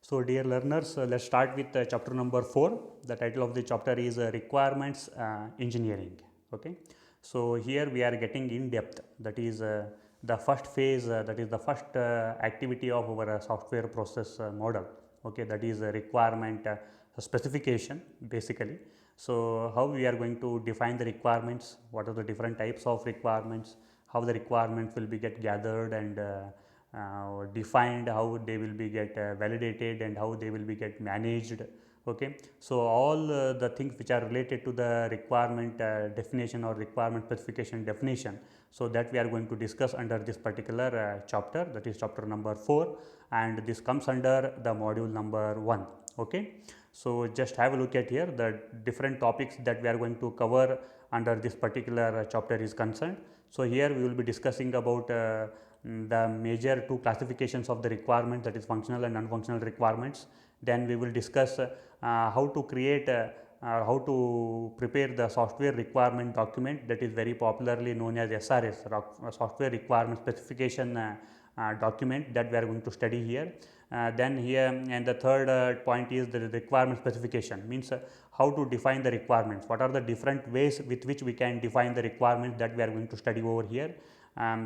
So dear learners, let's start with chapter number 4. The title of the chapter is Requirements Engineering. Okay. So here we are getting in depth, that is the first phase, that is the first activity of our software process model. Okay, that is requirement specification basically. So how we are going to define the requirements, what are the different types of requirements, how the requirements will be get gathered and defined, how they will be get validated and how they will be get managed. Okay. So all the things which are related to the requirement definition or requirement specification definition, so that we are going to discuss under this particular chapter, that is chapter number 4, and this comes under the module number 1. Okay. So just have a look at here the different topics that we are going to cover under this particular chapter is concerned. So here we will be discussing about the major two classifications of the requirement, that is functional and non-functional requirements. Then we will discuss how to create how to prepare the software requirement document, that is very popularly known as SRS, software requirement specification document, that we are going to study here. Then here, and the third point is the requirement specification, means how to define the requirements, what are the different ways with which we can define the requirements, that we are going to study over here.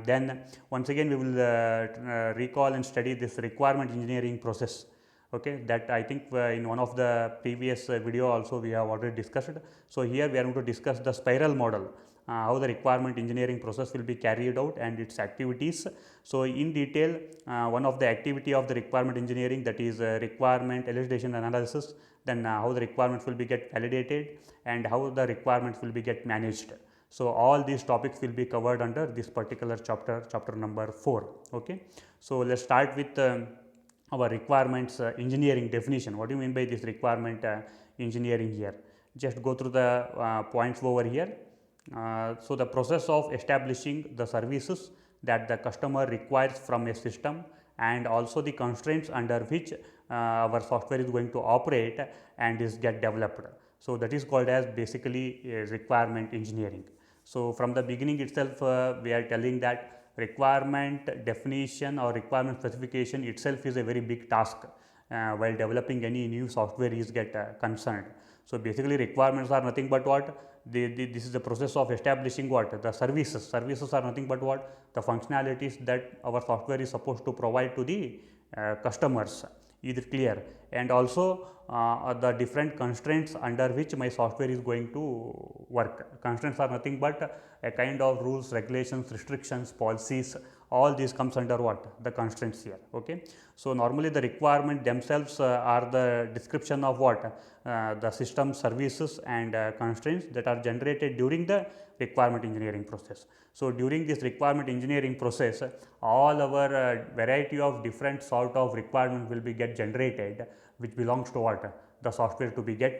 Then once again we will recall and study this requirement engineering process. Okay, that I think in one of the previous video also we have already discussed. So here we are going to discuss the spiral model, how the requirement engineering process will be carried out and its activities. So in detail, one of the activity of the requirement engineering, that is requirement elicitation analysis, then how the requirements will be get validated and how the requirements will be get managed. So all these topics will be covered under this particular chapter, chapter number 4. Okay. So let's start with our requirements engineering definition. What do you mean by this requirement engineering here? Just go through the points over here. So the process of establishing the services that the customer requires from a system, and also the constraints under which our software is going to operate and is get developed. So that is called as basically requirement engineering. So from the beginning itself we are telling that requirement definition or requirement specification itself is a very big task while developing any new software is get concerned. So basically requirements are nothing but what? This is the process of establishing what? The services. Services are nothing but what? The functionalities that our software is supposed to provide to the customers. Is it clear? And also the different constraints under which my software is going to work. Constraints are nothing but a kind of rules, regulations, restrictions, policies, all these comes under what? The constraints here. Okay. So normally the requirement themselves are the description of what? The system services and constraints that are generated during the requirement engineering process. So during this requirement engineering process, all our variety of different sort of requirement will be get generated, which belongs to what? The software to be get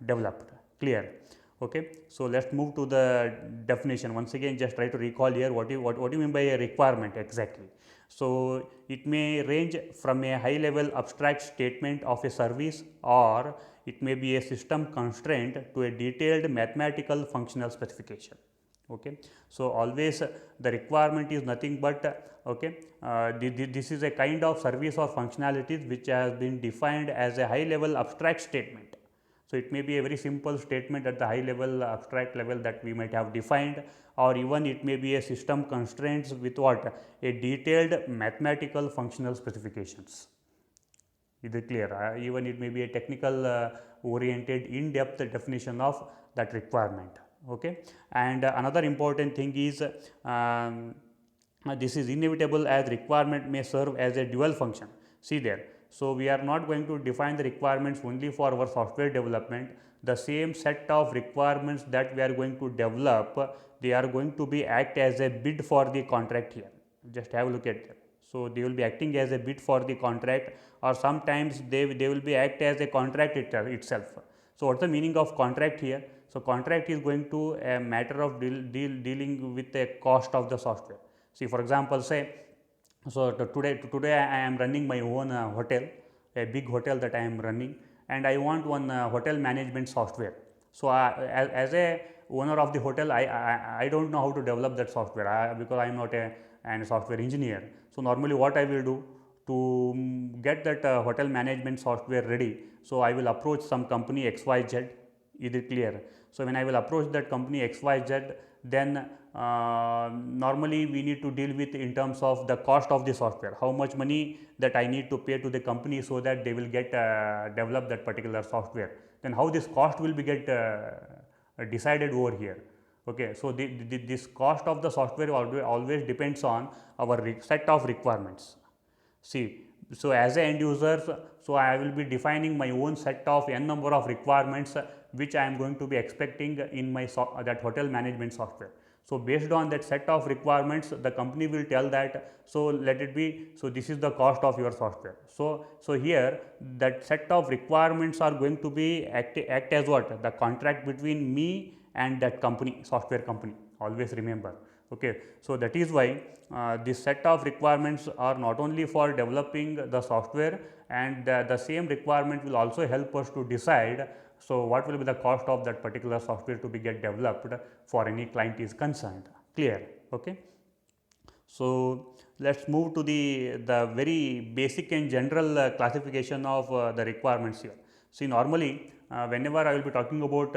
developed. Clear? Okay. So let's move to the definition. Once again, just try to recall here what do you mean by a requirement exactly. So it may range from a high level abstract statement of a service, or it may be a system constraint to a detailed mathematical functional specification. Okay. So always the requirement is nothing but okay, this is a kind of service or functionalities which has been defined as a high level abstract statement. So it may be a very simple statement at the high level abstract level that we might have defined, or even it may be a system constraints with what? A detailed mathematical functional specifications. Is it clear? Even it may be a technical oriented in depth definition of that requirement. Okay. And another important thing is this is inevitable, as requirement may serve as a dual function. See there. So we are not going to define the requirements only for our software development. The same set of requirements that we are going to develop, they are going to be act as a bid for the contract here. Just have a look at them. So they will be acting as a bid for the contract, or sometimes they will be act as a contract itself. So what's the meaning of contract here? So contract is going to a matter of dealing with the cost of the software. See, for example, say, so today I am running my own hotel, a big hotel that I am running, and I want one hotel management software. So as a owner of the hotel, I don't know how to develop that software because I am not a software engineer. So normally what I will do, to get that hotel management software ready, so I will approach some company XYZ. Is it clear? So when I will approach that company XYZ, then normally we need to deal with in terms of the cost of the software, how much money that I need to pay to the company so that they will get develop that particular software. Then how this cost will be get decided over here. Okay, so this cost of the software always depends on our set of requirements. See, so as a end user, so I will be defining my own set of n number of requirements which I am going to be expecting in my that hotel management software. So based on that set of requirements, the company will tell that, so let it be, so this is the cost of your software. So here that set of requirements are going to be act as what? The contract between me and that company, software company, always remember. Okay, so that is why this set of requirements are not only for developing the software, and the same requirement will also help us to decide, so what will be the cost of that particular software to be get developed for any client is concerned. Clear? Okay. So let's move to the very basic and general classification of the requirements here. See, normally whenever I will be talking about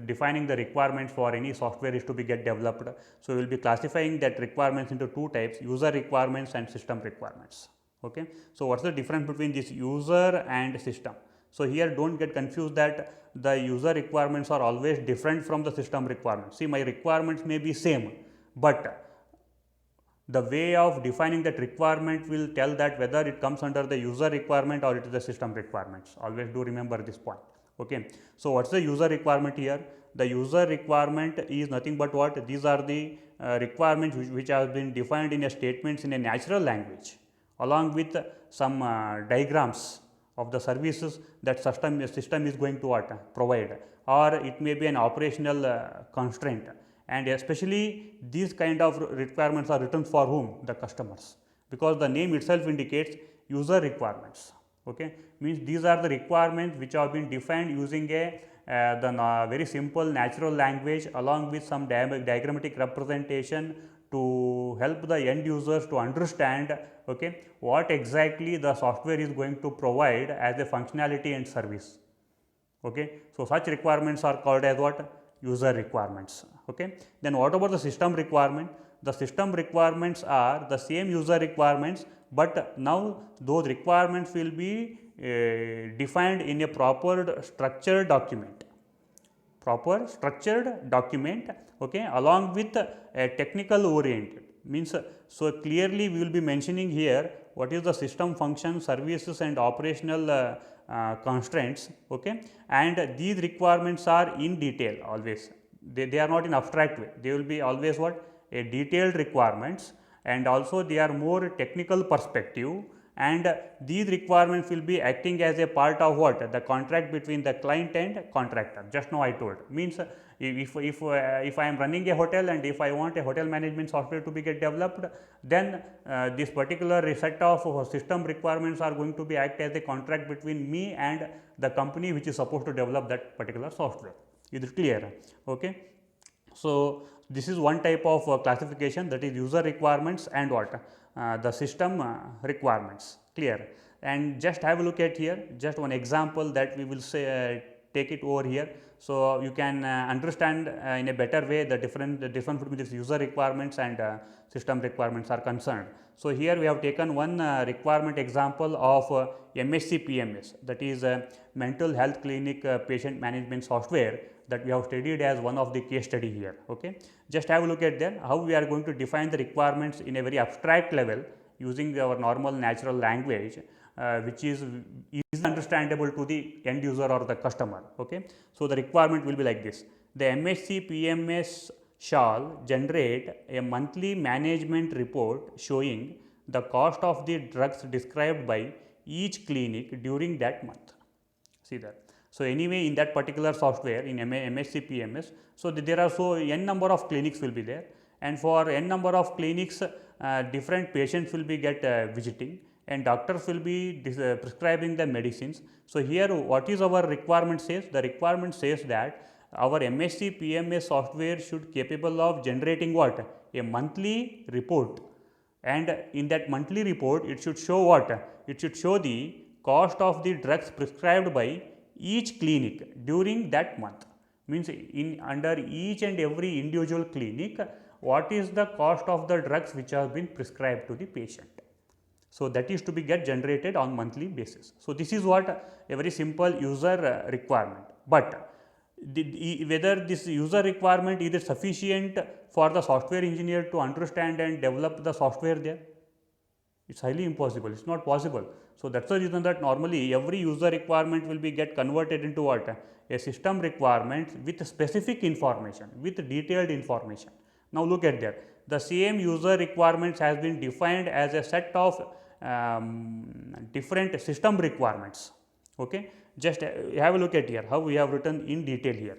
defining the requirements for any software is to be get developed, so we will be classifying that requirements into two types: user requirements and system requirements. Okay. So what's the difference between this user and system? So here don't get confused that the user requirements are always different from the system requirements. See, my requirements may be same, but the way of defining that requirement will tell that whether it comes under the user requirement or it is the system requirements. Always do remember this point. Okay. So what's the user requirement here? The user requirement is nothing but what? These are the requirements which have been defined in a statements in a natural language, along with some diagrams of the services that system is going to what? Provide, or it may be an operational constraint. And especially these kind of requirements are written for whom? The customers, because the name itself indicates user requirements. Okay. Means these are the requirements which have been defined using a very simple natural language, along with some diagrammatic representation to help the end users to understand, okay, what exactly the software is going to provide as a functionality and service. Okay. So such requirements are called as what? User requirements. Okay. Then what about the system requirement? The system requirements are the same user requirements, but now those requirements will be defined in a proper structured document. Okay, along with a technical oriented, means so clearly we will be mentioning here what is the system function, services and operational constraints. Okay, and these requirements are in detail always. They are not in abstract way, they will be always what? A detailed requirements, and also they are more technical perspective, and these requirements will be acting as a part of what? The contract between the client and contractor. Just now I told, means if I am running a hotel and if I want a hotel management software to be get developed, then this particular set of system requirements are going to be act as a contract between me and the company which is supposed to develop that particular software. Is it clear? Okay. So this is one type of classification, that is user requirements and what? The system requirements. Clear? And just have a look at here, just one example that we will say take it over here. So you can understand in a better way the difference between this user requirements and system requirements are concerned. So here we have taken one requirement example of MSC PMS, that is mental health clinic patient management software, that we have studied as one of the case study here. Okay. Just have a look at then how we are going to define the requirements in a very abstract level using our normal natural language, which is easily understandable to the end user or the customer. Okay. So the requirement will be like this: the MSC PMS shall generate a monthly management report showing the cost of the drugs described by each clinic during that month. See that. So anyway, in that particular software in MSC PMS, so there are so n number of clinics will be there, and for n number of clinics, different patients will be get visiting, and doctors will be prescribing the medicines. So here what is our requirement says? The requirement says that our MSC PMS software should capable of generating what? A monthly report and in that monthly report it should show what? It should show the cost of the drugs prescribed by each clinic during that month. Means in under each and every individual clinic, what is the cost of the drugs which have been prescribed to the patient. So that is to be get generated on monthly basis. So this is what a very simple user requirement. But whether this user requirement is sufficient for the software engineer to understand and develop the software there? It's highly impossible. It's not possible. So that's the reason that normally every user requirement will be get converted into what? A system requirement with specific information, with detailed information. Now look at that. The same user requirements has been defined as a set of different system requirements. Okay, just have a look at here how we have written in detail here.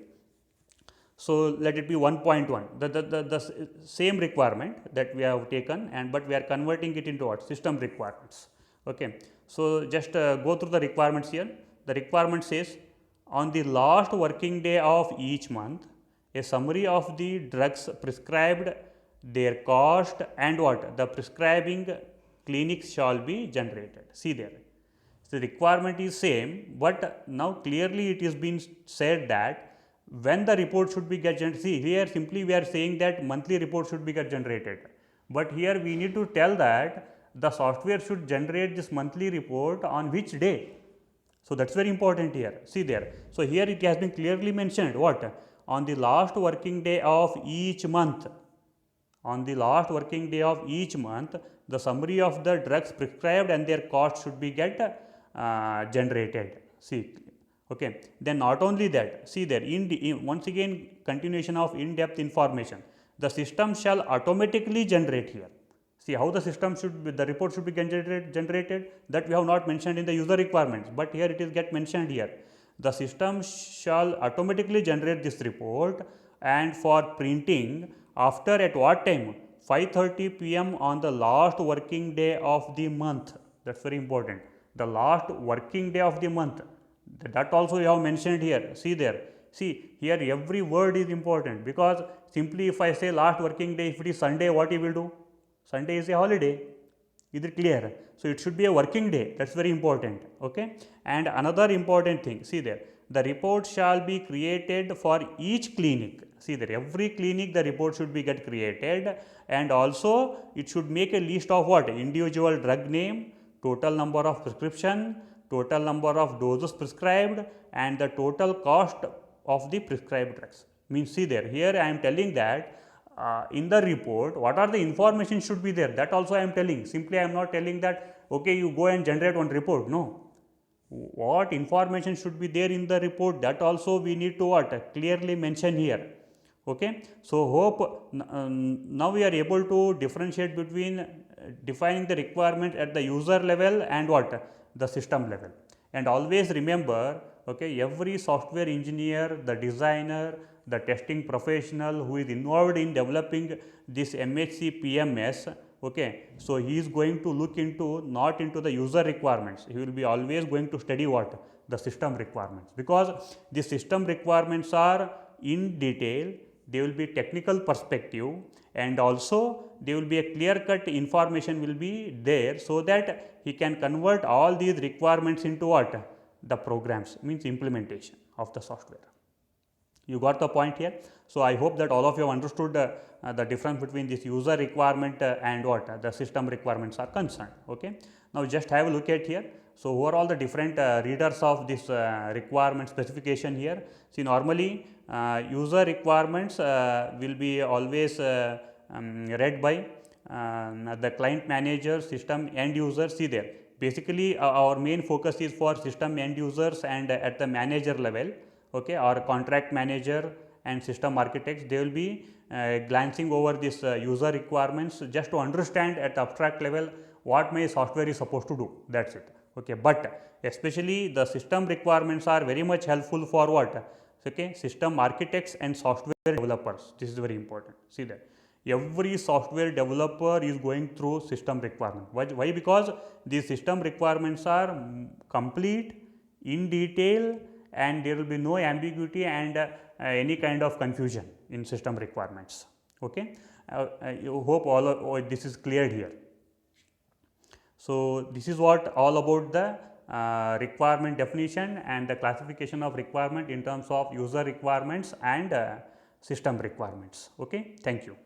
So let it be 1.1, the same requirement that we have taken, and but we are converting it into what? System requirements. Okay, so just go through the requirements here. The requirement says, on the last working day of each month, a summary of the drugs prescribed, their cost, and what? The prescribing clinics shall be generated. See there. The requirement is same, but now clearly it is been said that when the report should be get generated. See here simply we are saying that monthly report should be get generated, but here we need to tell that the software should generate this monthly report on which day. So that's very important here. See there. So here it has been clearly mentioned what? On the last working day of each month. On the last working day of each month, the summary of the drugs prescribed and their cost should be get generated. See, okay. Then not only that, see there, once again continuation of in-depth information. The system shall automatically generate here. See how the system should be, the report should be generated, that we have not mentioned in the user requirements, but here it is get mentioned here. The system shall automatically generate this report, and for printing after at what time? 5:30 p.m. on the last working day of the month. That's very important. The last working day of the month. That also you have mentioned here. See there. See here every word is important, because simply if I say last working day, if it is Sunday, what you will do? Sunday is a holiday. Is it clear? So it should be a working day. That's very important. Okay. And another important thing. See there. The report shall be created for each clinic. See there, every clinic the report should be get created, and also it should make a list of what? Individual drug name, total number of prescription, total number of doses prescribed, and the total cost of the prescribed drugs. Means see there, here I am telling that in the report what are the information should be there, that also I am telling. Simply I am not telling that okay you go and generate one report. No. What information should be there in the report, that also we need to what? Clearly mention here. Okay. So hope now we are able to differentiate between defining the requirement at the user level and what? The system level. And always remember, okay, every software engineer, the designer, the testing professional who is involved in developing this MHC PMS, okay, so he is going to look into not into the user requirements, he will be always going to study what? The system requirements, because the system requirements are in detail, they will be technical perspective, and also there will be a clear cut information will be there, so that he can convert all these requirements into what? The programs, means implementation of the software. You got the point here. So I hope that all of you have understood the difference between this user requirement and what? The system requirements are concerned. Okay. Now just have a look at here. So who are all the different readers of this requirement specification here? See, normally user requirements will be always read by the client manager, system end user. See there, basically our main focus is for system end users and at the manager level, okay, or contract manager and system architects, they will be glancing over this user requirements just to understand at the abstract level what my software is supposed to do. That's it. Okay, but especially the system requirements are very much helpful for what? Okay, system architects and software developers. This is very important. See that every software developer is going through system requirement. Why? Because these system requirements are complete, in detail, and there will be no ambiguity and any kind of confusion in system requirements. Okay, I hope all this is cleared here. So, this is what all about the requirement definition and the classification of requirement in terms of user requirements and system requirements. Okay, thank you.